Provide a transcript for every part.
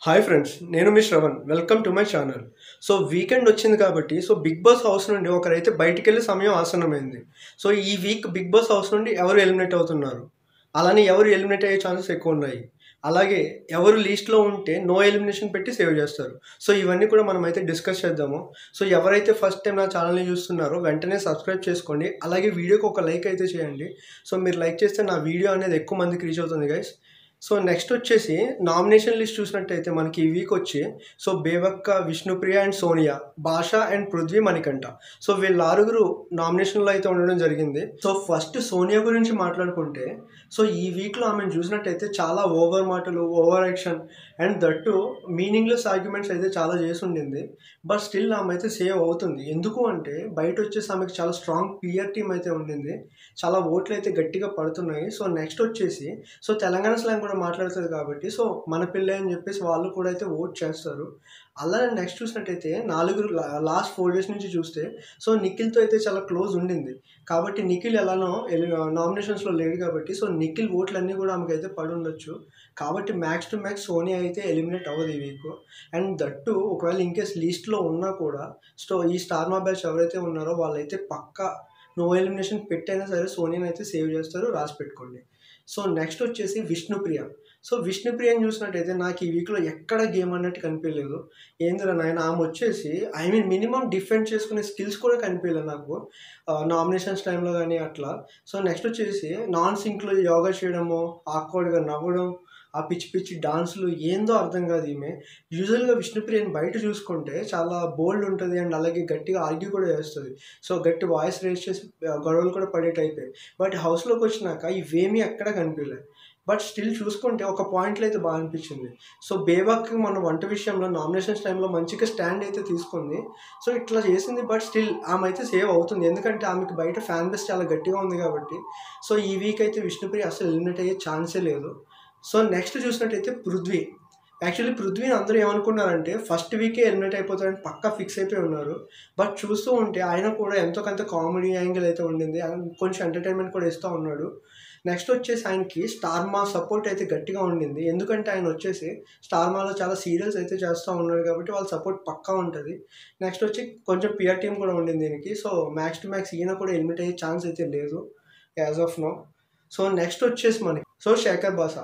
Hi friends, నేను మీ Shravan. Welcome to my channel. So weekend వచ్చింది కాబట్టి బిగ్ బాస్ హౌస్ నుండి ఒకరైతే బయటికెళ్ళే సమయం ఆసన్నమైంది. సో ఈ వీక్ బిగ్ బాస్ హౌస్ నుండి ఎవరు ఎలిమినేట్ అవుతున్నారు, అలానే ఎవరు ఎలిమినేట్ అయ్యే ఛాన్సెస్ ఎక్కువ ఉన్నాయి, అలాగే ఎవరు లీస్ట్లో ఉంటే నో ఎలిమినేషన్ పెట్టి సేవ్ చేస్తారు. సో ఇవన్నీ కూడా మనమైతే డిస్కస్ చేద్దాము. సో ఎవరైతే ఫస్ట్ టైం నా ఛానల్ని చూస్తున్నారో వెంటనే సబ్స్క్రైబ్ చేసుకోండి, అలాగే వీడియోకి ఒక లైక్ అయితే చేయండి. సో మీరు లైక్ చేస్తే నా వీడియో అనేది ఎక్కువ మందికి రీచ్ అవుతుంది గైస్. సో నెక్స్ట్ వచ్చేసి నామినేషన్ లిస్ట్ చూసినట్టయితే మనకి ఈ వీక్ వచ్చి బేబక్క, విష్ణుప్రియ అండ్ సోనియా, భాష అండ్ పృథ్వీ, మణికంఠ. సో వీళ్ళ ఆరుగురు నామినేషన్లో అయితే ఉండడం జరిగింది. సో ఫస్ట్ సోనియా గురించి మాట్లాడుకుంటే ఈ వీక్లో ఆమెను చూసినట్టయితే చాలా ఓవర్ మాటలు, over action and that meaningless arguments అయితే చాలా చేసి ఉండింది. బట్ స్టిల్ ఆమె అయితే సేవ్ అవుతుంది. ఎందుకు అంటే బయట వచ్చేసి ఆమెకు చాలా స్ట్రాంగ్ పియర్ టీమ్ అయితే ఉండింది, చాలా ఓట్లు అయితే గట్టిగా పడుతున్నాయి. సో నెక్స్ట్ వచ్చేసి తెలంగాణ స్లాంగ్ కూడా మాట్లాడుతుంది కాబట్టి మన పిల్ల అని చెప్పేసి వాళ్ళు కూడా అయితే ఓట్ చేస్తారు. అలానే నెక్స్ట్ చూసినట్టయితే నలుగురు లాస్ట్ 4 days నుంచి చూస్తే నిఖిల్తో అయితే చాలా క్లోజ్ ఉండింది. కాబట్టి నిఖిల్ ఎలానో నామినేషన్స్లో లేడు కాబట్టి నిఖిల్ ఓట్లన్నీ కూడా ఆమెకైతే పడి ఉండొచ్చు. కాబట్టి మ్యాక్స్ టు మ్యాక్స్ సోనియా అయితే ఎలిమినేట్ అవ్వదు ఈ వీక్. అండ్ దట్టు ఒకవేళ ఇన్కేస్ లీస్ట్లో ఉన్నా కూడా ఈ స్టార్ మా బ్యాచ్ ఎవరైతే ఉన్నారో వాళ్ళైతే పక్కా నో ఎలిమినేషన్ పెట్టైనా సరే సోనియాని అయితే సేవ్ చేస్తారు, రాసి పెట్టుకోండి. సో నెక్స్ట్ వచ్చేసి విష్ణుప్రియ. విష్ణుప్రియని చూసినట్టయితే నాకు ఈ వీక్లో ఎక్కడ గేమ్ అన్నట్టు కనిపించలేదు. ఏందిరా నాయన, ఆమె వచ్చేసి మినిమం డిఫెండ్ చేసుకునే స్కిల్స్ కూడా కనిపించలేదు నాకు నామినేషన్స్ టైంలో కానీ అట్లా. సో నెక్స్ట్ వచ్చేసి నాన్ సింక్లో యోగా చేయడము, ఆక్వర్డ్గా నవ్వడం, ఆ పిచ్చి పిచ్చి డాన్సులు ఏందో అర్థం కాదు. ఈమె యూజువల్గా విష్ణుప్రియని బయట చూసుకుంటే చాలా బోల్డ్ ఉంటుంది అండ్ అలాగే గట్టిగా ఆర్గ్యూ కూడా చేస్తుంది. గట్టి వాయిస్ రేస్ చేసి గొడవలు కూడా పడే టైపే. బట్ హౌస్లోకి వచ్చినాక ఇవేమీ ఎక్కడ కనిపించలేదు. బట్ స్టిల్ చూసుకుంటే ఒక పాయింట్లో అయితే బాగా అనిపించింది. బేబక్కి మన వంట విషయంలో నామినేషన్స్ టైంలో మంచిగా స్టాండ్ అయితే తీసుకుంది. ఇట్లా చేసింది. బట్ స్టిల్ ఆమె అయితే సేవ్ అవుతుంది, ఎందుకంటే ఆమెకి బయట ఫ్యాన్ బేస్ చాలా గట్టిగా ఉంది కాబట్టి. ఈ వీక్ అయితే విష్ణుప్రియ అసలు ఎలిమినేట్ అయ్యే ఛాన్సే లేదు. నెక్స్ట్ చూసినట్టయితే పృథ్వీ. యాక్చువల్లీ పృథ్వీని అందరూ ఏమనుకున్నారంటే ఫస్ట్ వీకే ఎలిమినేట్ అయిపోతారని పక్కా ఫిక్స్ అయిపోయి ఉన్నారు. బట్ చూస్తూ ఉంటే ఆయన కూడా ఎంతో కొంత కామెడీ యాంగిల్ అయితే ఉండింది, కొంచెం ఎంటర్టైన్మెంట్ కూడా ఇస్తూ ఉన్నాడు. నెక్స్ట్ వచ్చేసి ఆయనకి స్టార్ మా సపోర్ట్ అయితే గట్టిగా ఉండింది, ఎందుకంటే ఆయన వచ్చేసి స్టార్ మాలో చాలా సీరియల్స్ అయితే చేస్తూ ఉన్నాడు కాబట్టి వాళ్ళ సపోర్ట్ పక్కా ఉంటుంది. నెక్స్ట్ వచ్చి కొంచెం పిఆర్ టీమ్ కూడా ఉండింది దీనికి. మ్యాక్స్ టు మ్యాక్స్ ఈయన కూడా ఎలిమినేట్ అయ్యే ఛాన్స్ అయితే లేదు యాజ్ ఆఫ్ నో. నెక్స్ట్ వచ్చేసి మనకి శేఖర్ భాష.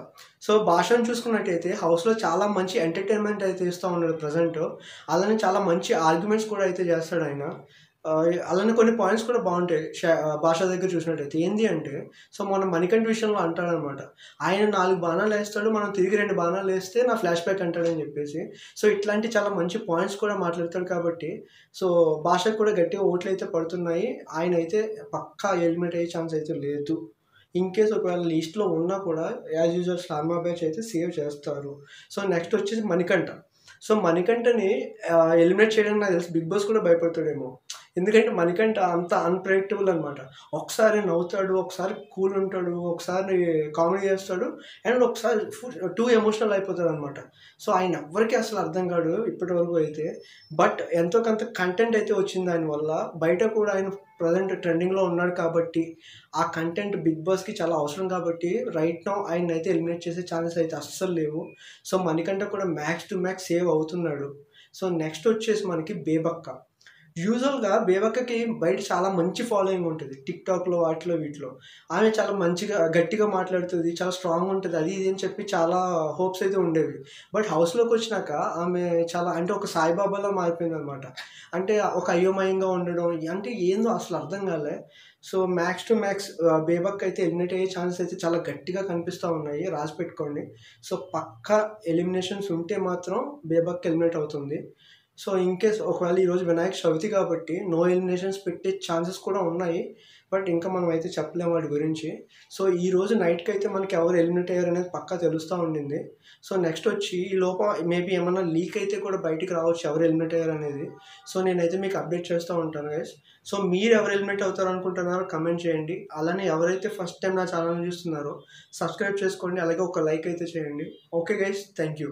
భాషను చూసుకున్నట్టయితే హౌస్లో చాలా మంచి ఎంటర్టైన్మెంట్ అయితే ఇస్తూ ఉన్నాడు ప్రజెంట్. అలానే చాలా మంచి ఆర్గ్యుమెంట్స్ కూడా అయితే చేస్తాడు ఆయన. అలానే కొన్ని పాయింట్స్ కూడా బాగుంటాయి భాష దగ్గర చూసినట్టయితే. ఏంటి అంటే మనం మణికంఠ విషయంలో అంటాడనమాట, ఆయన 4 బాణాలు వేస్తాడు, మనం తిరిగి 2 బాణాలు వేస్తే నా ఫ్లాష్ బ్యాక్ అంటాడని చెప్పేసి. ఇట్లాంటి చాలా మంచి పాయింట్స్ కూడా మాట్లాడతాడు కాబట్టి భాషకు కూడా గట్టిగా ఓట్లు అయితే పడుతున్నాయి. ఆయన అయితే పక్కా ఎలిమినేట్ అయ్యే ఛాన్స్ అయితే లేదు. ఇన్ కేస్ ఒకవేళ లీస్ట్లో ఉన్నా కూడా యాజ్ యూజువల్ స్టార్ మా బ్యాచ్ అయితే సేవ్ చేస్తారు. నెక్స్ట్ వచ్చేసి మణికంఠ. మణికంఠని ఎలిమినేట్ చేయడానికి నాకు తెలిసి బిగ్ బాస్ కూడా భయపడతాడేమో, ఎందుకంటే మణికంఠ అంత అన్ప్రెడిక్టబుల్ అనమాట. ఒకసారి నవ్వుతాడు, ఒకసారి కూల్ ఉంటాడు, ఒకసారి కామెడీ చేస్తాడు అండ్ ఒకసారి టూ ఎమోషనల్ అయిపోతాడు అనమాట. ఆయన ఎవ్వరికీ అసలు అర్థం కాడు ఇప్పటి వరకు అయితే. బట్ ఎంతో కొంత కంటెంట్ అయితే వచ్చింది ఆయన వల్ల. బయట కూడా ఆయన ప్రజెంట్ ట్రెండింగ్లో ఉన్నాడు కాబట్టి ఆ కంటెంట్ బిగ్ బాస్కి చాలా అవసరం కాబట్టి రైట్ నౌ ఆయన అయితే ఎలిమినేట్ చేసే ఛాన్సెస్ అయితే అస్సలు లేవు. మణికంఠ కూడా మ్యాక్స్ టు మ్యాక్స్ సేవ్ అవుతున్నాడు. నెక్స్ట్ వచ్చేసి మనకి బేబక్క. యూజువల్గా బేబక్కకి బయట చాలా మంచి ఫాలోయింగ్ ఉంటుంది, టిక్టాక్లో వాటిలో వీటిలో. ఆమె చాలా మంచిగా గట్టిగా మాట్లాడుతుంది, చాలా స్ట్రాంగ్ ఉంటుంది, అది ఇది అని చెప్పి చాలా హోప్స్ అయితే ఉండేవి. బట్ హౌస్లోకి వచ్చినాక ఆమె చాలా అంటే ఒక సాయిబాబాలా మారిపోయింది అనమాట. అంటే ఒక అయోమయంగా ఉండడం అంటే ఏందో అసలు అర్థం కాలే. మ్యాక్స్ టు మ్యాక్స్ బేబక్ అయితే ఎలిమినేట్ అయ్యే ఛాన్సెస్ అయితే చాలా గట్టిగా కనిపిస్తూ ఉన్నాయి, రాసి పెట్టుకోండి. పక్కా ఎలిమినేషన్స్ ఉంటే మాత్రం బేబక్ ఎలిమినేట్ అవుతుంది. ఇన్ కేస్ ఒకవేళ ఈరోజు వినాయక చవితి కాబట్టి నో ఎలిమినేషన్స్ పెట్టే ఛాన్సెస్ కూడా ఉన్నాయి. బట్ ఇంకా మనం అయితే చెప్పలేము వాటి గురించి. ఈరోజు నైట్కి అయితే మనకి ఎవరు ఎలిమినేట్ అయ్యారు అనేది పక్కా తెలుస్తూ ఉండింది. నెక్స్ట్ వచ్చి ఈ లోపల మేబీ ఏమన్నా లీక్ అయితే కూడా బయటికి రావచ్చు ఎవరు ఎలిమినేట్ అయ్యారు అనేది. నేనైతే మీకు అప్డేట్ చేస్తూ ఉంటాను గైస్. మీరు ఎవరు ఎలిమినేట్ అవుతారు అనుకుంటున్నారో కమెంట్ చేయండి. అలానే ఎవరైతే ఫస్ట్ టైం నా ఛానల్ని చూస్తున్నారో సబ్స్క్రైబ్ చేసుకోండి, అలాగే ఒక లైక్ అయితే చేయండి. Okay guys, thank you.